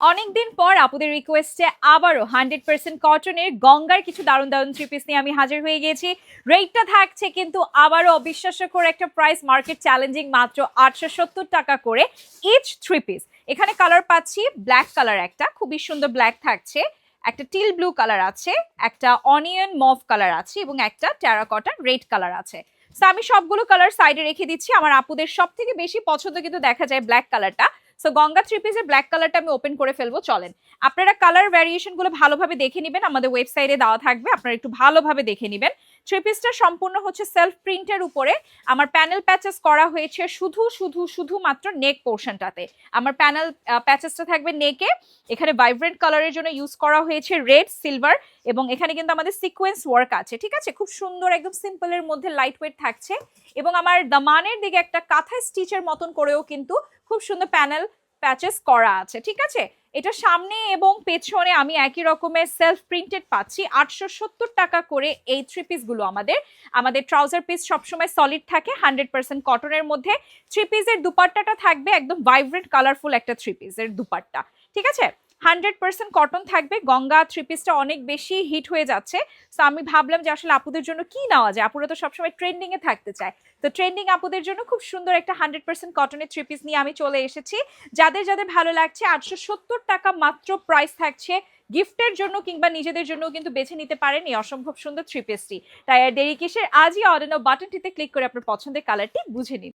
অনেকদিন পর আপুদের রিকোয়েস্টে আবারও 100% কটনের গঙ্গার কিছু দারুণ দারুণ থ্রি পিস নিয়ে আমি হাজির হয়ে গিয়েছি। রেটটা থাকছে কিন্তু আবারও অবিশ্বাস্য করে একটা প্রাইস, মার্কেট চ্যালেঞ্জিং, মাত্র 870 টাকা করে ইচ থ্রি পিস। এখানে কালার পাচ্ছি ব্ল্যাক কালার, একটা খুবই সুন্দর ব্ল্যাক থাকছে, একটা টিল ব্লু কালার আছে, একটা অনিয়ন মভ কালার আছে এবং একটা টেরাকটা রেড কালার আছে। তো আমি সবগুলো কালার সাইডে রেখে দিচ্ছি। আমার আপুদের সব থেকে বেশি পছন্দ কিন্তু দেখা যায় ব্ল্যাক কালারটা। সো গঙ্গা থ্রি পিসের ব্ল্যাক কালারটা আমি ওপেন করে ফেলবো, চলেন। আপনারা কালার ভ্যারিয়েশন গুলো ভালোভাবে দেখে নেবেন, আমাদের ওয়েবসাইটে দেওয়া থাকবে, আপনারা একটু ভালোভাবে দেখে নেবেন। থ্রি পিসটা সম্পূর্ণ হচ্ছে সেলফ প্রিন্টের উপরে। আমার প্যানেল প্যাচেস করা হয়েছে শুধুমাত্র নেক পোর্শনটাতে। আমার প্যানেল প্যাচেসটা থাকবে নেকে। এখানে ভাইব্রেন্ট কালারের জন্য ইউজ করা হয়েছে রেড, সিলভার এবং এখানে কিন্তু আমাদের সিকোয়েন্স ওয়ার্ক আছে, ঠিক আছে। খুব সুন্দর, একদম সিম্পলের মধ্যে লাইট ওয়েট থাকছে এবং আমার দামানের দিকে একটা কাঁথা স্টিচের মতন করেও কিন্তু খুব সুন্দর প্যানেল প্যাচেস করা আছে, ঠিক আছে। এটা সামনে এবং পেছনে আমি একই রকমের সেলফ প্রিন্টেড পাচ্ছি। 870 টাকা করে এই থ্রি পিস গুলো। আমাদের ট্রাউজার পিস সবসময় সলিড থাকে, 100% কটনের মধ্যে। থ্রি পিসের দুপাট্টাটা থাকবে একদম ভাইব্রেন্ট কালারফুল একটা থ্রি পিসের দুপাট্টা, ঠিক আছে। 100% কটন থাকবে। গঙ্গা থ্রি পিসটা অনেক বেশি হিট হয়ে যাচ্ছে, তো আমি ভাবলাম যে আসলে আপুদের জন্য কি নেওয়া যায়। আপুরা তো সবসময় ট্রেন্ডিং এ থাকতে চায়, তো ট্রেন্ডিং আপুদের জন্য খুব সুন্দর একটা 100% কটনের থ্রি পিস নিয়ে আমি চলে এসেছি। যাদের যাদের ভালো লাগছে, 870 টাকা মাত্র প্রাইস থাকছে। গিফটের জন্য কিংবা নিজেদের জন্য কিন্তু বেছে নিতে পারেন এই অসম্ভব সুন্দর থ্রি পিসটি। তাই আর দেরি কিসের, আজই অর্ডার নাও বাটনটিতে ক্লিক করে আপনার পছন্দের কালারটি বুঝে নিন।